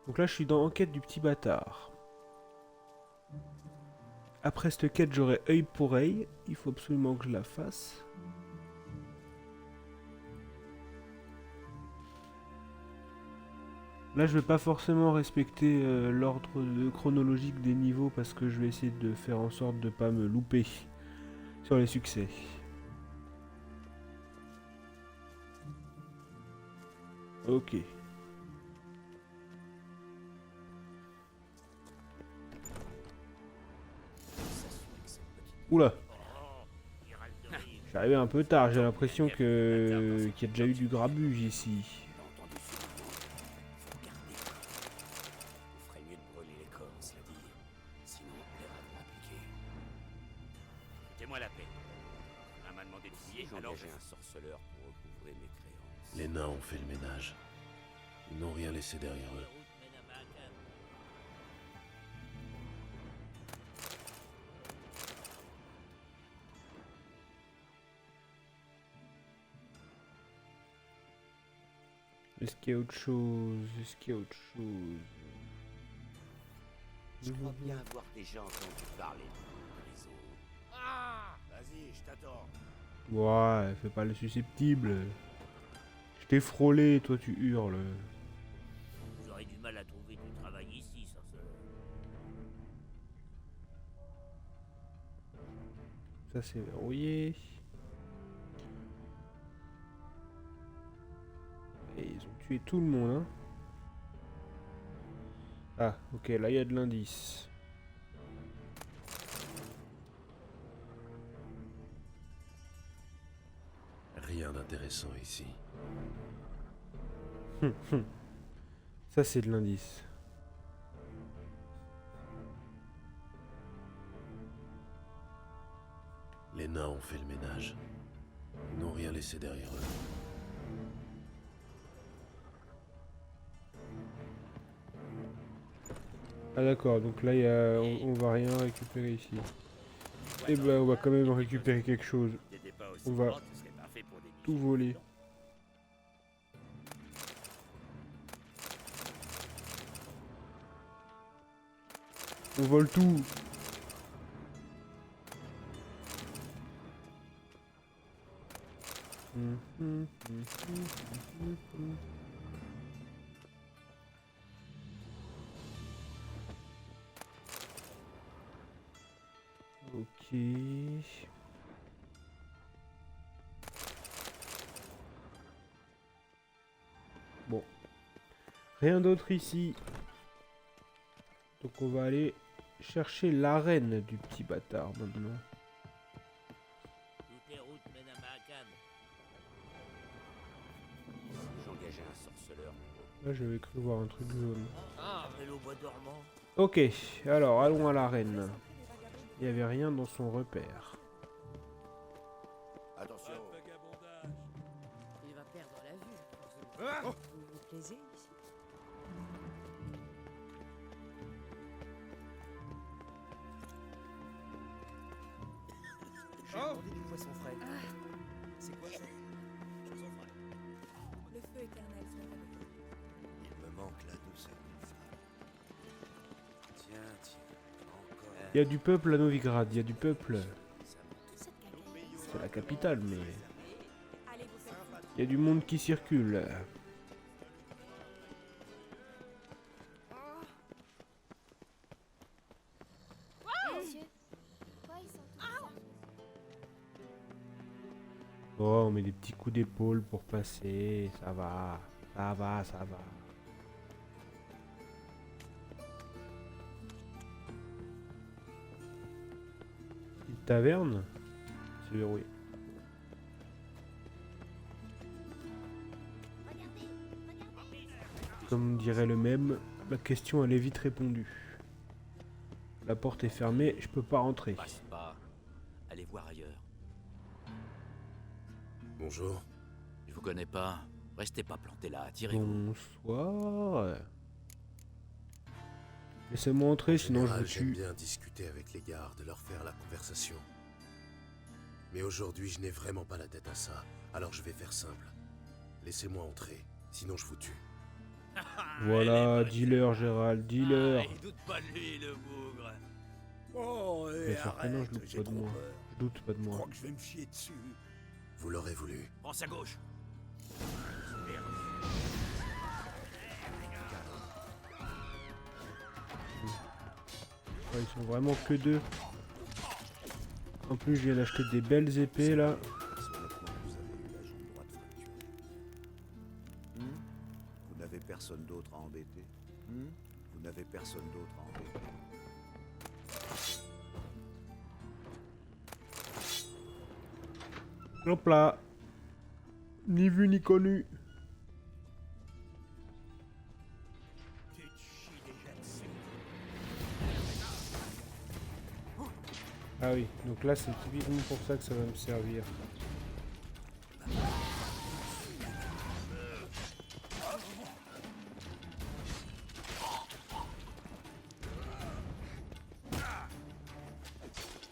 Donc là, je suis dans Enquête du petit bâtard. Après cette quête, j'aurai œil pour œil. Il faut absolument que je la fasse. Là, je vais pas forcément respecter l'ordre chronologique des niveaux parce que je vais essayer de faire en sorte de pas me louper sur les succès. Ok. Oula, je suis arrivé un peu tard, j'ai l'impression que qu'il y a déjà eu du grabuge ici. T'as entendu ce bruit? Faut regarder. Vous ferait mieux de brûler les corps, cela dit. Sinon, les rats vont appliquer. Foutez-moi la paix. On m'a demandé de fouiller, alors j'ai un sorceleur pour recouvrer mes créances. Les nains ont fait le ménage. Ils n'ont rien laissé derrière eux. Est-ce qu'il y a autre chose? Est-ce qu'il y a autre chose? Je crois bien avoir déjà entendu parler de les autres. Ah! Vas-y, je t'attends. Ouais, fais pas le susceptible. Je t'ai frôlé, toi tu hurles. Vous aurez du mal à trouver du travail ici, sorceleur. Ça c'est verrouillé. Et ils ont tué tout le monde, hein. Ah, ok, là il y a de l'indice. Rien d'intéressant ici. Ça c'est de l'indice. Les nains ont fait le ménage. Ils n'ont rien laissé derrière eux. Ah d'accord, donc là on va rien récupérer ici. Et ben on va quand même récupérer quelque chose. T'étais pas aussi On va forte, ce serait parfait pour des tout voler. On vole tout. Ok. Bon. Rien d'autre ici. Donc on va aller chercher l'arène du petit bâtard maintenant. Toutes les routes mènent à Mahakan. J'ai engagé un sorceleur. Là j'avais cru voir un truc jaune. Ah, vélo bois dormant. Ok, alors allons à l'arène. Il n'y avait rien dans son repère. Attention. Il va perdre la vue. Vous vous plaisez ici? J'ai demandé du poisson frais. C'est quoi ça? Poisson frais. Le feu éternel soit avec vous. Il me manque la douceur d'une femme. Tiens, encore. Il y a du peuple à Novigrad, il y a du peuple. Ça monte. Cette campagne. C'est la capitale, mais Allez vous faire foutre. il y a du monde qui circule. Monsieur, pourquoi ils sont tous ça? Oh, on met des petits coups d'épaule pour passer. Ça va, ça va, ça va. Petite taverne. C'est verrouillé. Comme dirait le même, la question elle est vite répondue. La porte est fermée, je peux pas rentrer. Passe pas. Allez voir ailleurs. Bonjour. Je vous connais pas. Restez pas planté là. Tirez-vous. Bonsoir. Laissez-moi entrer, En sinon je général, vous j'aime tue. bien discuter avec les gardes, leur faire la conversation. Mais aujourd'hui, je n'ai vraiment pas la tête à ça. Alors je vais faire simple. Laissez-moi entrer, sinon je vous tue. Voilà, dealer Gérald, dealer. Il doute pas de lui, le bougre. Oh, Bien et sûr que non, je doute j'ai pas de trop moi. peur. Je doute pas de Je moi. crois que je vais me chier dessus. Vous l'aurez voulu. Prends sa gauche. Ouais, ils sont vraiment que deux. En plus, je viens d'acheter des belles épées là. Parce que maintenant, vous avez eu la jambe droite fracturée. Vous n'avez personne d'autre à embêter. Vous n'avez personne d'autre à embêter. Hop là. Ni vu ni connu. Tu te chies déjà dessus. Ah oui, donc là c'est typiquement pour ça que ça va me servir.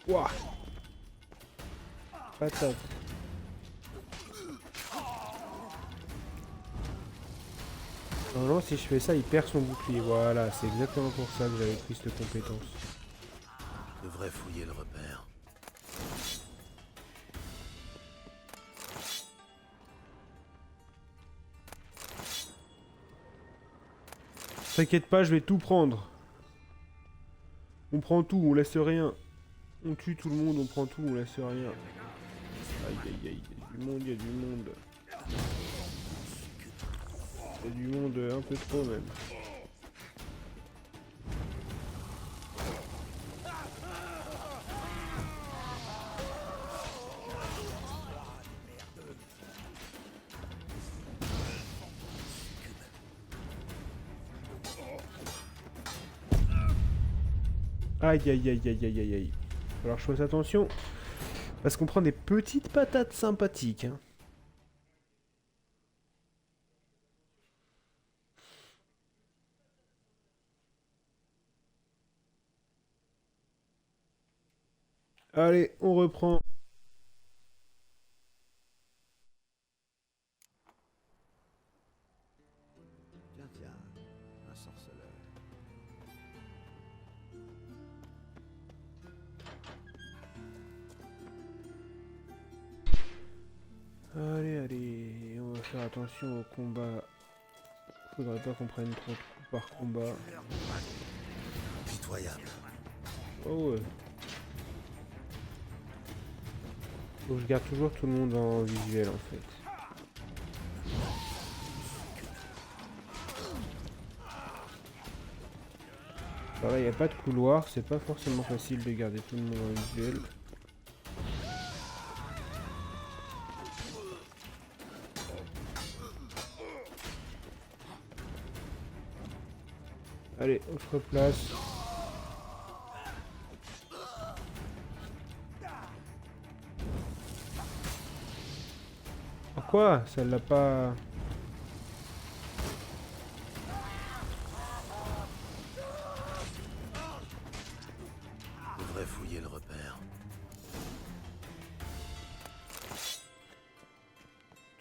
Ouah. Patate. Normalement si je fais ça il perd son bouclier. Voilà, c'est exactement pour ça que j'avais pris cette compétence. Je devrais fouiller le repère. T'inquiète pas, je vais tout prendre. On prend tout, on laisse rien. On tue tout le monde, on prend tout, on laisse rien. Aïe aïe aïe, il y a du monde, il y a du monde. Il y a du monde un peu trop même. Aïe aïe aïe aïe aïe aïe aïe. Alors je fasse attention. Parce qu'on prend des petites patates sympathiques. Hein. Allez, on reprend. Tiens, tiens, un sorceleur. Allez, allez. On va faire attention au combat. Faudrait pas qu'on prenne trop de coups par combat. Pitoyable. Oh ouais. Faut que je garde toujours tout le monde en visuel en fait. Alors là, il n'y a pas de couloir, c'est pas forcément facile de garder tout le monde en visuel. Allez, on se replace. Pourquoi? Ça l'a pas... Je devrais fouiller le repère.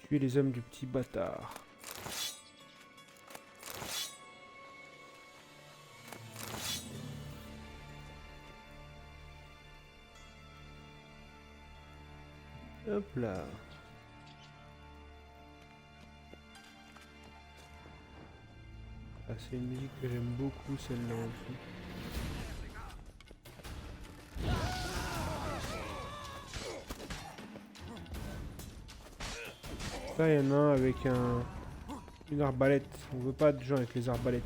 Tuer les hommes du petit bâtard. Hop là. Ah, c'est une musique que j'aime beaucoup, celle-là aussi. Là, il y en a un avec une arbalète. On veut pas de gens avec les arbalètes.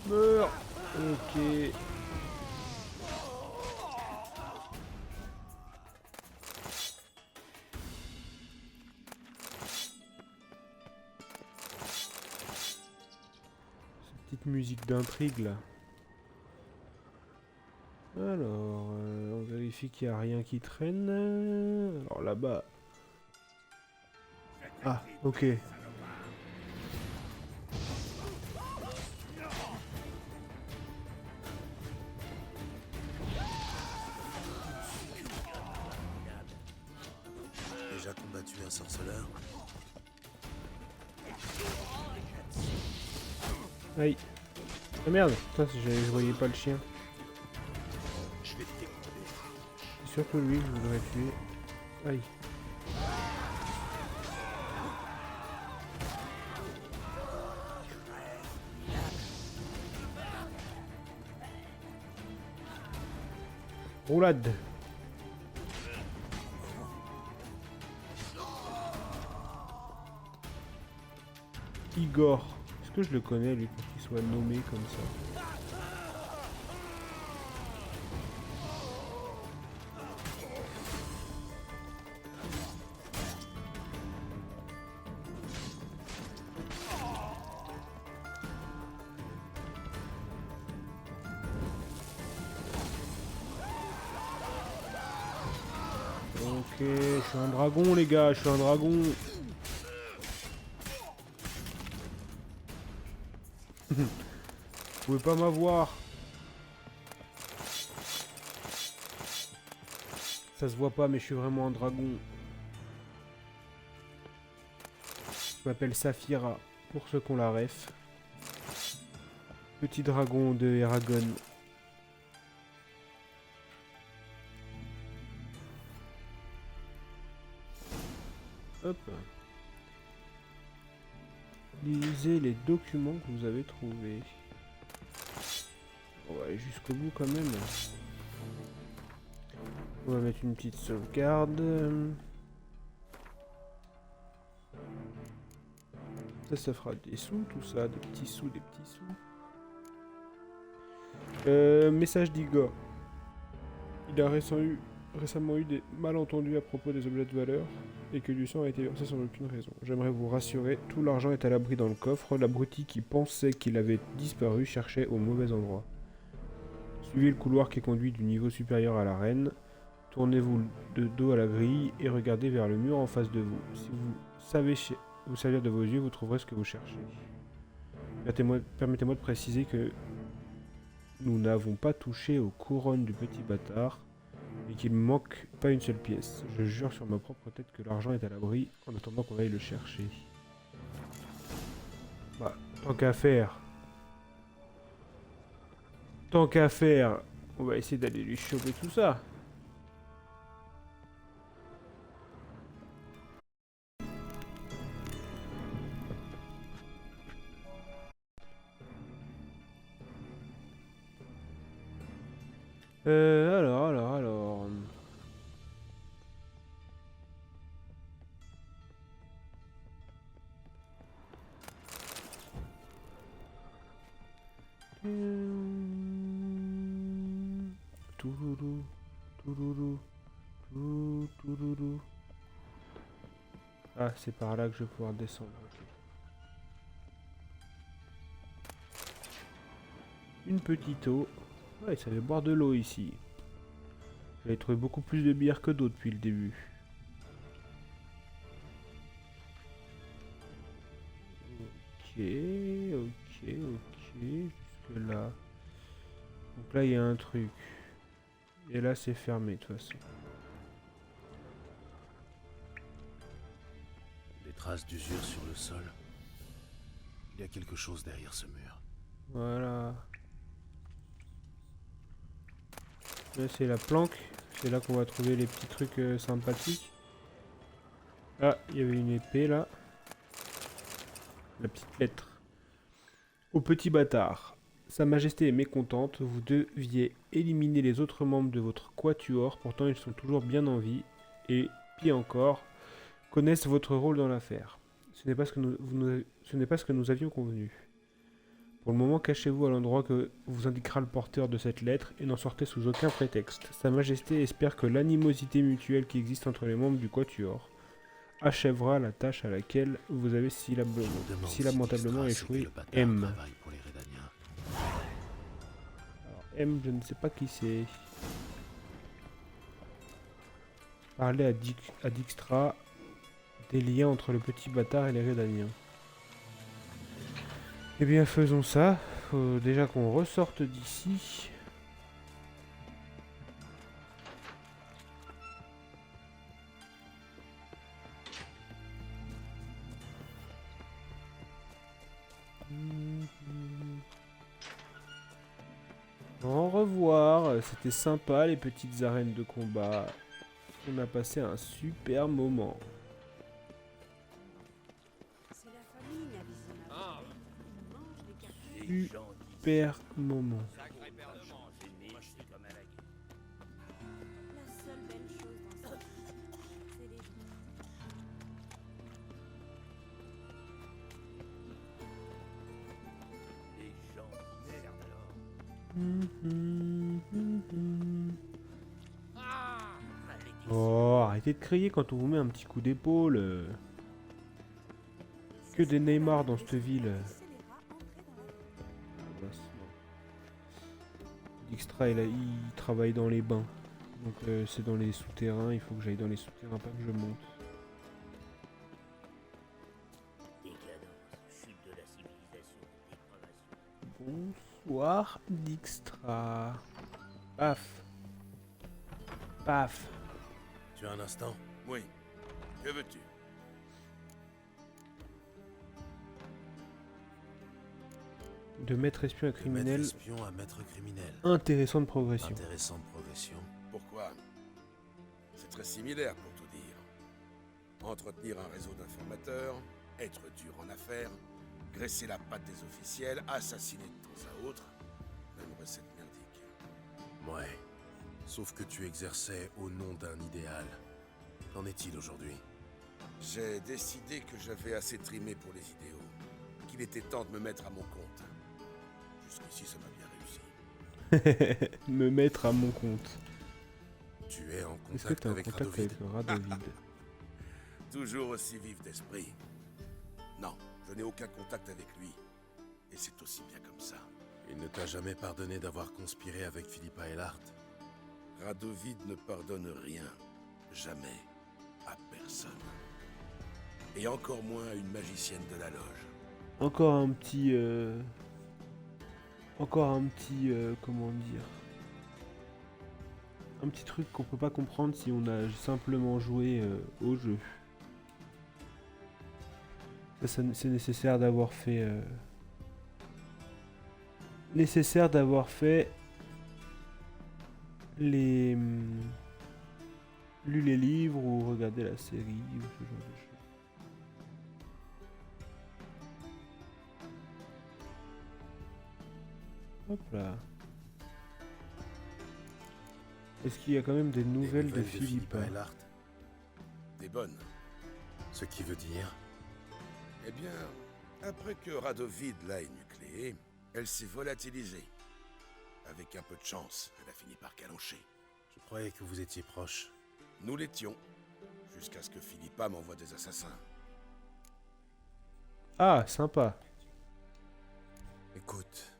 Meurs. Ok. Cette petite musique d'intrigue là. Alors, on vérifie qu'il n'y a rien qui traîne. Alors là-bas. Ah, ok. déjà combattu un sorceleur? Aïe. Ah merde, putain, je voyais pas le chien. Je vais t'écouter. C'est surtout lui que je voudrais tuer. Aïe. Roulade. Igor. Est-ce que je le connais lui pour qu'il soit nommé comme ça? Ok, je suis un dragon les gars, je suis un dragon. Vous pouvez pas m'avoir. Ça se voit pas mais je suis vraiment un dragon. Je m'appelle Saphira, pour ceux qu'on la ref. Petit dragon de Eragon. Hop. Lisez les documents que vous avez trouvés. On va aller jusqu'au bout quand même. On va mettre une petite sauvegarde. Ça fera des sous, tout ça, des petits sous, des petits sous. Message d'Igor. Il a récemment eu des malentendus à propos des objets de valeur et que du sang a été versé sans aucune raison. J'aimerais vous rassurer, tout l'argent est à l'abri dans le coffre. L'abruti qui pensait qu'il avait disparu cherchait au mauvais endroit. Suivez le couloir qui conduit du niveau supérieur à l'arène. Tournez-vous de dos à la grille et regardez vers le mur en face de vous. Si vous savez vous servir de vos yeux, vous trouverez ce que vous cherchez. Permettez-moi de préciser que nous n'avons pas touché aux couronnes du petit bâtard et qu'il ne manque pas une seule pièce. Je jure sur ma propre tête que l'argent est à l'abri en attendant qu'on aille le chercher. Bah, tant qu'à faire, on va essayer d'aller lui choper tout ça. Alors. Touloulou, touloulou, touloulou. Ah, c'est par là que je vais pouvoir descendre. Une petite eau. Ouais, ça va boire de l'eau ici. J'avais trouvé beaucoup plus de bière que d'eau depuis le début. Ok. Jusque là. Donc là, il y a un truc. Et là, c'est fermé de toute façon. Des traces d'usure sur le sol. Il y a quelque chose derrière ce mur. Voilà. Là, c'est la planque. C'est là qu'on va trouver les petits trucs sympathiques. Ah, il y avait une épée là. La petite lettre. Au petit bâtard. Sa Majesté est mécontente. Vous deviez éliminer les autres membres de votre quatuor. Pourtant, ils sont toujours bien en vie. Et, pire encore, connaissent votre rôle dans l'affaire. Ce n'est pas ce que nous avions convenu. Pour le moment, cachez-vous à l'endroit que vous indiquera le porteur de cette lettre et n'en sortez sous aucun prétexte. Sa Majesté espère que l'animosité mutuelle qui existe entre les membres du Quatuor achèvera la tâche à laquelle vous avez si lamentablement échoué. M. Alors, M, je ne sais pas qui c'est. Parler à Dijkstra des liens entre le petit bâtard et les Redaniens. Eh bien, faisons ça. Faut déjà qu'on ressorte d'ici. Au revoir, c'était sympa les petites arènes de combat. On a passé un super moment. C'est la famille, Navisima. Ah. Ils mangent les cartons. Les gens disent Super moment. sacré paire de manches, mais je suis comme à la guerre. La seule belle chose dans cette vie, c'est les gens. Les gens qui merdent alors. Allez, Oh, arrêtez de crier quand on vous met un petit coup d'épaule. Que des Neymar dans cette ville. Mince, non. Dijkstra, il travaille dans les bains. Donc c'est dans les souterrains, il faut que j'aille dans les souterrains, pas que je monte. décadence, chute de la civilisation, dépravation. Bonsoir Dijkstra. Paf. Paf. Tu as un instant? Oui. Que veux-tu? De maître espion à De maître criminel. espion à maître criminel. Intéressante progression. Intéressante progression. Pourquoi? C'est très similaire pour tout dire. Entretenir un réseau d'informateurs, être dur en affaires, graisser la patte des officiels, assassiner de temps à autre. Même recette merdique. Ouais. Sauf que tu exerçais au nom d'un idéal. Qu'en est-il aujourd'hui? J'ai décidé que j'avais assez trimé pour les idéaux. Qu'il était temps de me mettre à mon compte. Jusqu'ici, ça m'a bien réussi. Me mettre à mon compte. Tu es en Est-ce que contact tu as un avec contact Radovid? avec Radovid? Toujours aussi vif d'esprit. Non, je n'ai aucun contact avec lui. Et c'est aussi bien comme ça. Il ne t'a jamais pardonné d'avoir conspiré avec Philippa Eilhart? Radovid ne pardonne rien. Jamais. À personne. Et encore moins à une magicienne de la loge. Encore un petit... Encore un petit... comment dire... Un petit truc qu'on peut pas comprendre si on a simplement joué au jeu. C'est nécessaire d'avoir fait... Nécessaire d'avoir fait... Les... lu les livres ou regardé la série ou ce genre de choses. Hop là. Est-ce qu'il y a quand même des nouvelles de Philippa? Eilhart? Des bonnes. Ce qui veut dire... Eh bien, après que Radovid l'a énucléée, elle s'est volatilisée. Avec un peu de chance, elle a fini par calancher. Je croyais que vous étiez proches. Nous l'étions. Jusqu'à ce que Philippa m'envoie des assassins. Ah, sympa. Écoute,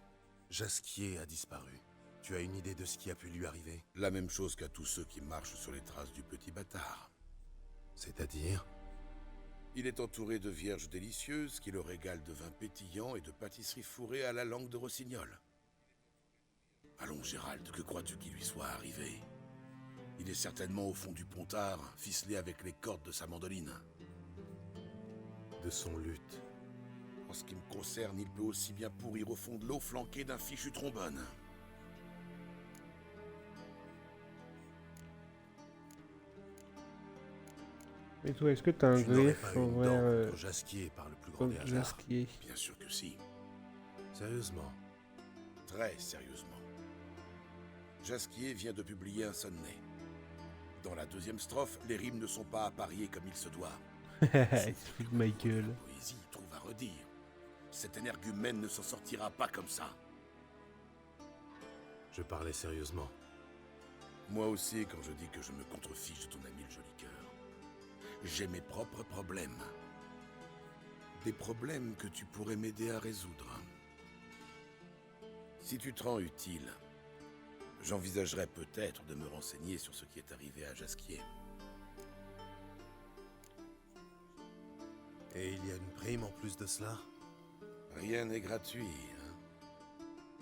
Jasquier a disparu. Tu as une idée de ce qui a pu lui arriver? La même chose qu'à tous ceux qui marchent sur les traces du petit bâtard. C'est-à-dire? Il est entouré de vierges délicieuses qui le régalent de vin pétillant et de pâtisseries fourrées à la langue de rossignol. Allons, Gérald, que crois-tu qu'il lui soit arrivé? Il est certainement au fond du pontard, ficelé avec les cordes de sa mandoline. De son luth. En ce qui me concerne, il peut aussi bien pourrir au fond de l'eau flanqué d'un fichu trombone. Et toi, est-ce que t'as un Tu n'aurais greffe pas une envers dent contre Jasquier par le plus grand des contre hasards? Jasquier? Bien sûr que si. Sérieusement? Très sérieusement. Jasquier vient de publier un sonnet. Dans la deuxième strophe, les rimes ne sont pas appariées comme il se doit. Il se fout de ma gueule. La poésie trouve à redire. Cet énergumène ne s'en sortira pas comme ça. Je parlais sérieusement. Moi aussi, quand je dis que je me contrefiche de ton ami le joli cœur. J'ai mes propres problèmes. Des problèmes que tu pourrais m'aider à résoudre. Si tu te rends utile, j'envisagerais peut-être de me renseigner sur ce qui est arrivé à Jasquier. Et il y a une prime en plus de cela? Rien n'est gratuit, hein.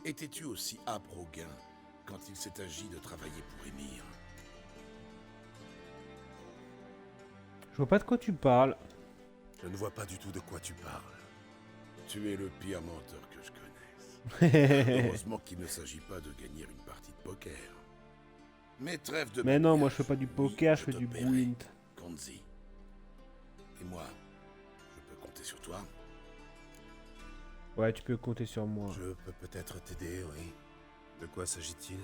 Étais-tu aussi âpre au gain quand il s'est agi de travailler pour Émir? Je vois pas de quoi tu parles. Je ne vois pas du tout de quoi tu parles. Tu es le pire menteur que je connaisse. Heureusement qu'il ne s'agit pas de gagner une partie de poker. Mais trêve de Mais non, moi je brouillage. fais pas du Oui, poker, je fais te du paierai, Gwent. Konzi. Et moi, je peux compter sur toi. Ouais, tu peux compter sur moi. Je peux peut-être t'aider, oui. De quoi s'agit-il?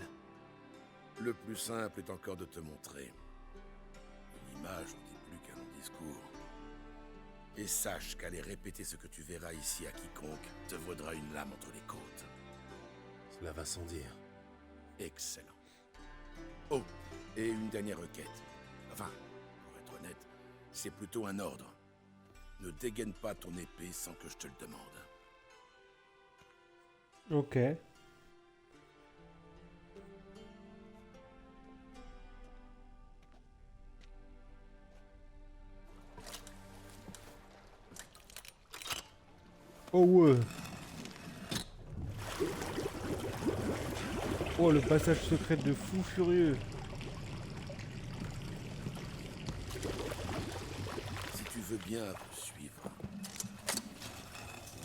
Le plus simple est encore de te montrer. Une image en dit plus qu'un long discours. Et sache qu'aller répéter ce que tu verras ici à quiconque te vaudra une lame entre les côtes. Cela va sans dire. Excellent. Oh, et une dernière requête. Enfin, pour être honnête, c'est plutôt un ordre. Ne dégaine pas ton épée sans que je te le demande. Ok. Oh ouais. Oh, le passage secret de fou furieux. Si tu veux bien me suivre.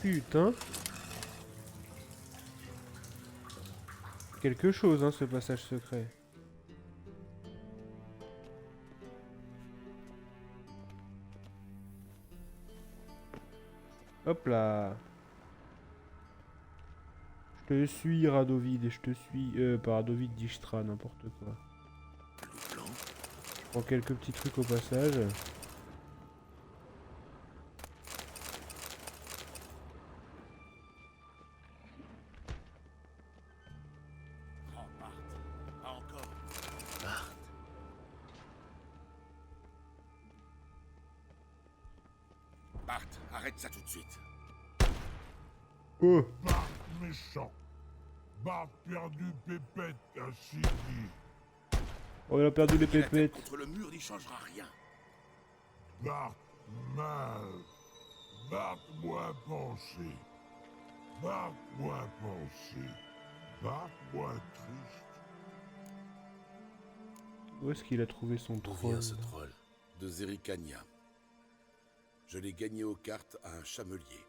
Putain. Quelque chose, hein, ce passage secret. Hop là. Je te suis, Radovid, je te suis... pas Radovid, Dijkstra, n'importe quoi. Le plan. Je prends quelques petits trucs au passage. Oh, Bart. Pas encore. Bart. Bart, arrête ça tout de suite. Oh. Bart méchant. Bart perdu pépette à Siggy. Oh, il a perdu les La tête pépettes. contre le mur n'y changera rien. Bart mal. Bart moins pensé. Bart moins pensé. Bart moins triste. Où est-ce qu'il a trouvé son D'où troll? vient ce troll? De Zerikania. Je l'ai gagné aux cartes à un chamelier.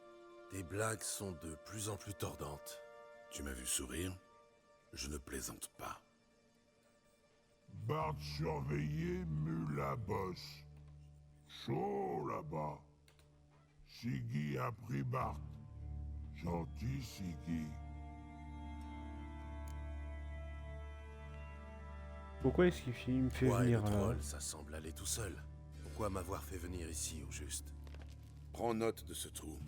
Tes blagues sont de plus en plus tordantes. Tu m'as vu sourire? Je ne plaisante pas. Bart surveillé mue la bosse. Chaud là-bas. Siggy a pris Bart. Gentil Siggy. Pourquoi est-ce qu'il me fait Ouais, venir le là? troll, ça semble aller tout seul. Pourquoi m'avoir fait venir ici, au juste? Prends note de ce trou.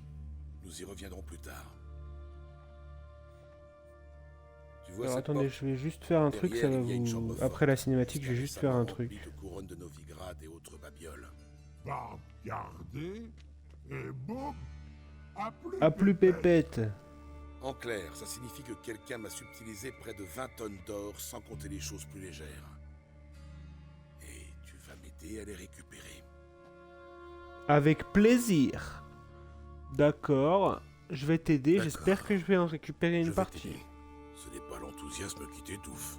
Nous y reviendrons plus tard. Tu vois Alors cette attendez, porte? je vais juste faire un truc, ça Derrière, va il y a une vous... chambre Après forte, la cinématique, je vais juste faire un récemment truc. remplie de couronnes de Novigrad et autres babioles. Bart gardé. Et boum. Ah, plus pépette. En clair, ça signifie que quelqu'un m'a subtilisé près de 20 tonnes d'or sans compter les choses plus légères. Et tu vas m'aider à les récupérer. Avec plaisir. D'accord. Je vais t'aider, D'accord. j'espère que je vais en récupérer Je une vais partie. t'aider. Ce n'est pas l'enthousiasme qui t'étouffe.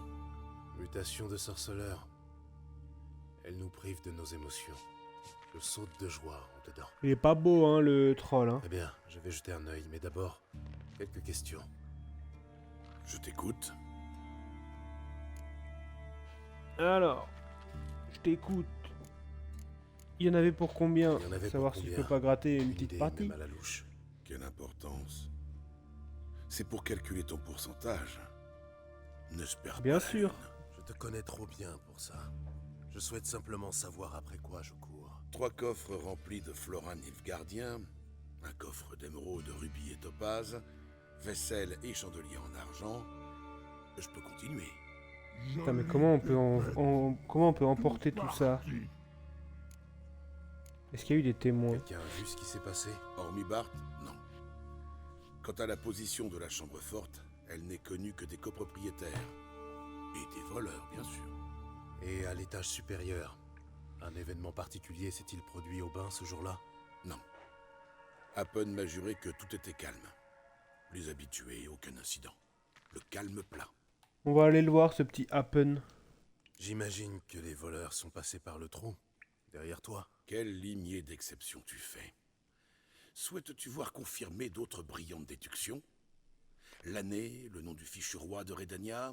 Mutation de sorceleur. Elle nous prive de nos émotions. Je saute de joie en dedans. Il est pas beau, hein, le troll, hein. Eh bien, je vais jeter un œil, mais d'abord, quelques questions. Je t'écoute. Alors, je t'écoute. Il y en avait pour combien? Il y en avait pour Savoir si je combien? peux pas gratter une Une petite idée, partie. même à la louche. Quelle importance. C'est pour calculer ton pourcentage. N'espère Bien pas la sûr. lune. Je te connais trop bien pour ça. Je souhaite simplement savoir après quoi je cours. 3 coffres remplis de Florin Nilfgaardien, un coffre d'émeraudes, rubis et topazes, vaisselle et chandelier en argent. Je peux continuer. Putain, mais comment on peut comment on peut emporter tout ça? Est-ce qu'il y a eu des témoins? Quelqu'un a vu ce qui s'est passé? Hormis Bart, non. Quant à la position de la chambre forte, elle n'est connue que des copropriétaires. Et des voleurs, bien sûr. Et à l'étage supérieur, un événement particulier s'est-il produit au bain ce jour-là? Non. Happen m'a juré que tout était calme. Les habitués, aucun incident. Le calme plat. On va aller le voir, ce petit Happen. J'imagine que les voleurs sont passés par le trou, derrière toi. Quelle lignée d'exception tu fais? Souhaites-tu voir confirmer d'autres brillantes déductions? L'année, le nom du fichu roi de Redania.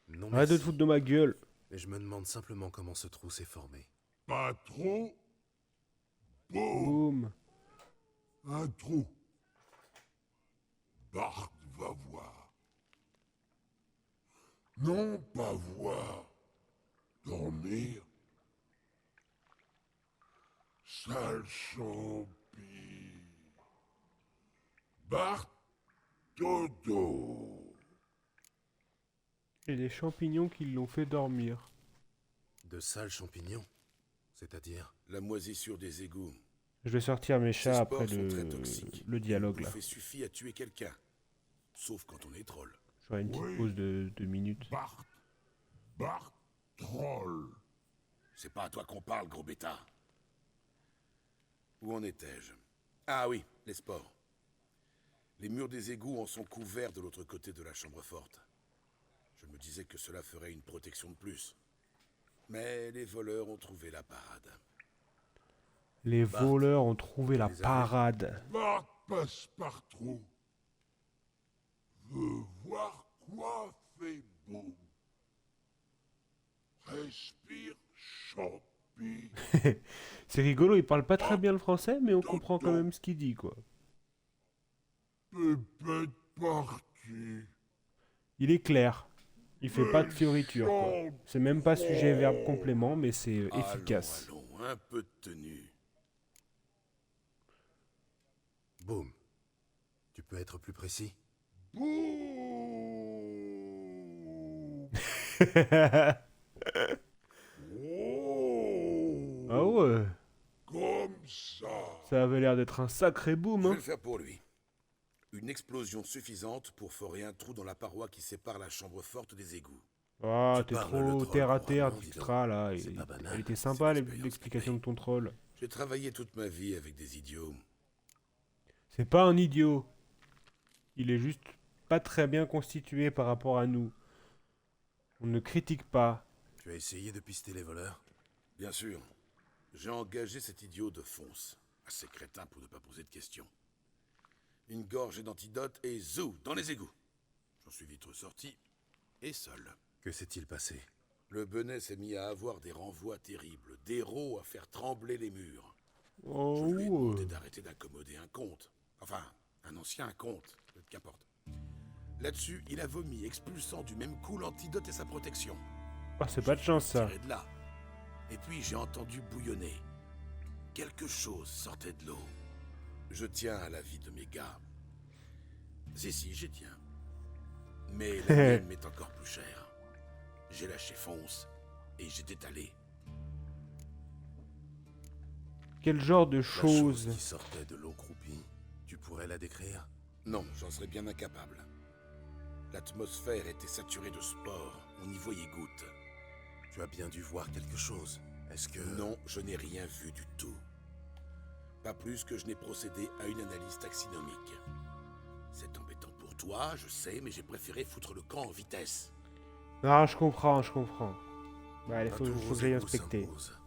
Non, Arrête de te merci. foutre de ma gueule. Mais je me demande simplement comment ce trou s'est formé. Pas trop. Boum. Boum. Un trou. Bart va voir. Non pas voir. Dormir. Sale champi. Bart dodo. Et des champignons qui l'ont fait dormir. De sales champignons. C'est-à-dire... La moisissure des égouts. Je vais sortir mes Ces chats spores après sont très toxiques. le dialogue là. Bouffer suffit à tuer quelqu'un. Sauf quand on est troll. J'aurai une petite Oui. pause de 2 minutes. Bart troll. C'est pas à toi qu'on parle, gros bêta. Où en étais-je? Ah oui, les spores. Les murs des égouts en sont couverts de l'autre côté de la chambre forte. Je me disais que cela ferait une protection de plus. Mais les voleurs ont trouvé la parade. Les Bart, voleurs ont trouvé la les avez. parade. Bart passe par trou. Veux voir quoi fait boum. Respire champi. C'est rigolo, il parle pas très bien le français, mais on comprend quand même ce qu'il dit, quoi. Pépette parti. Il est clair. Il fait pas de fioriture, quoi. C'est même pas sujet, verbe, complément, mais c'est efficace. Allons, un peu de tenue. Boum. Tu peux être plus précis? Boum. Oh. Ah ouais, Comme ça. ça avait l'air d'être un sacré boom, Je vais hein. le faire pour lui. Une explosion suffisante pour forer un trou dans la paroi qui sépare la chambre forte des égouts. Ah, Tu t'es parles trop le troll terre à terre, couramment, dis Dijkstra, là. C'est pas banal, Elle était c'est sympa, l'expérience l'explication qui de ton troll. J'ai travaillé toute ma vie avec des idiots. C'est pas un idiot. Il est juste pas très bien constitué par rapport à nous. On ne critique pas. Tu as essayé de pister les voleurs? Bien sûr. J'ai engagé cet idiot de fonce. Assez crétin pour ne pas poser de questions. Une gorgée d'antidote et zou, dans les égouts. J'en suis vite ressorti, et seul. Que s'est-il passé? Le benet s'est mis à avoir des renvois terribles, des rots à faire trembler les murs. Oh, Je lui ai demandé d'arrêter d'accommoder un comte. Enfin, un ancien comte, qu'importe. Là-dessus, il a vomi, expulsant du même coup l'antidote et sa protection. ah, c'est pas de chance, ça. Tiré de là. Et puis j'ai entendu bouillonner. Quelque chose sortait de l'eau. Je tiens à la vie de mes gars. Si, j'y tiens. Mais la mienne m'est encore plus chère. J'ai lâché fonce et j'ai détalé. Quel genre de La chose choses? qui sortait de l'eau croupie, tu pourrais la décrire? Non, j'en serais bien incapable. L'atmosphère était saturée de spores. On y voyait gouttes. Tu as bien dû voir quelque chose. Est-ce que... Non, je n'ai rien vu du tout. Pas plus que je n'ai procédé à une analyse taxinomique. C'est embêtant pour toi, je sais, mais j'ai préféré foutre le camp en vitesse. Ah, je comprends, je comprends. Bah, il Un faut tour que aux j'aille égouts inspecter. s'impose.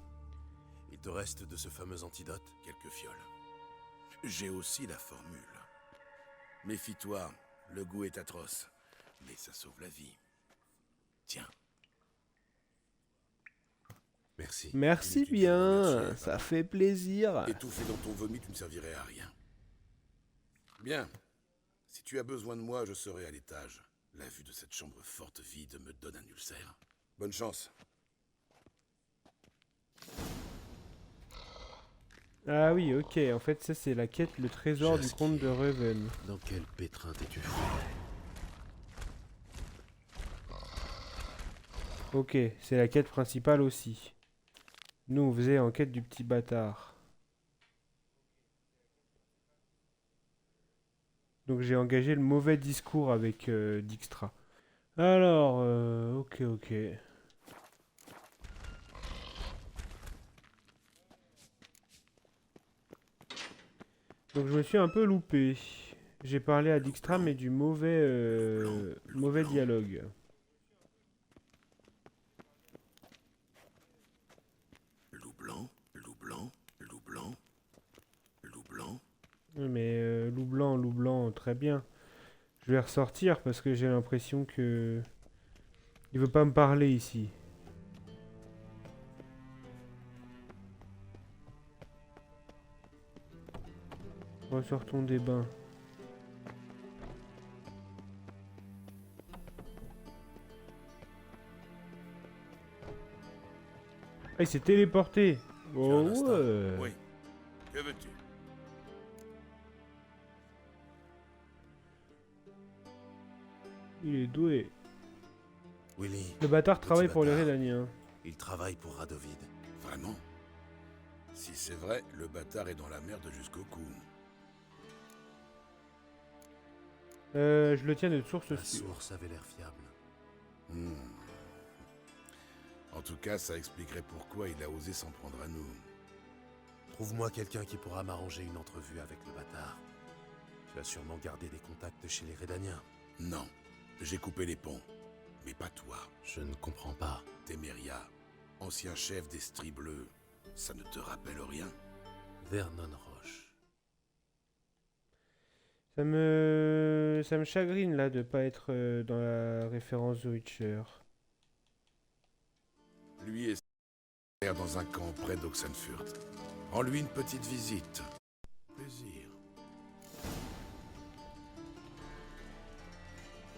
Il te reste de ce fameux antidote? Quelques fioles. J'ai aussi la formule. Méfie-toi, le goût est atroce, mais ça sauve la vie. Tiens. Merci. Merci Inutile de bien, remercier, ça fait plaisir. Étouffé dans ton vomi, tu ne servirais à rien. Bien. Si tu as besoin de moi, je serai à l'étage. La vue de cette chambre forte vide me donne un ulcère. Bonne chance. Ah oui, ok, en fait ça c'est la quête, le trésor du Jasquier. comte de Raven. Dans quel pétrin t'es-tu fou? Ok, c'est la quête principale aussi. Nous on faisait en quête du petit bâtard. Donc j'ai engagé le mauvais discours avec Dijkstra. Alors, ok. Donc je me suis un peu loupé. J'ai parlé à Dijkstra mais du mauvais dialogue. Loup blanc, loup blanc, loup blanc, loup blanc. Mais loup blanc, très bien. Je vais ressortir parce que j'ai l'impression que... Il veut pas me parler ici. Ressortons des bains. Ah, il s'est téléporté. Tu as Oh un instant? ouais. Oui. Que veux-tu? Il est doué. Willy, Le bâtard travaille pour les bâtard. Redaniens. il travaille pour Radovid. Vraiment? Si c'est vrai, le bâtard est dans la merde jusqu'au cou. Je le tiens de source La sûre. source avait l'air fiable. Hmm. En tout cas, ça expliquerait pourquoi il a osé s'en prendre à nous. Trouve-moi quelqu'un qui pourra m'arranger une entrevue avec le bâtard. Tu as sûrement gardé des contacts chez les Redaniens. Non, j'ai coupé les ponts. Mais pas toi. Je ne comprends pas. Téméria, ancien chef des Stries Bleus. Ça ne te rappelle rien? Vernon Roche. Ça me chagrine là de pas être dans la référence The Witcher. Lui est dans un camp près d'Oxenfurt. Rends-lui une petite visite. Plaisir.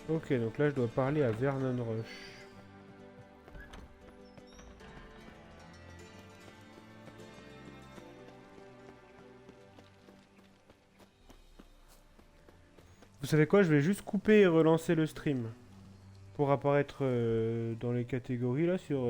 Ok, donc là je dois parler à Vernon Roche. Vous savez quoi, je vais juste couper et relancer le stream. Pour apparaître dans les catégories là sur...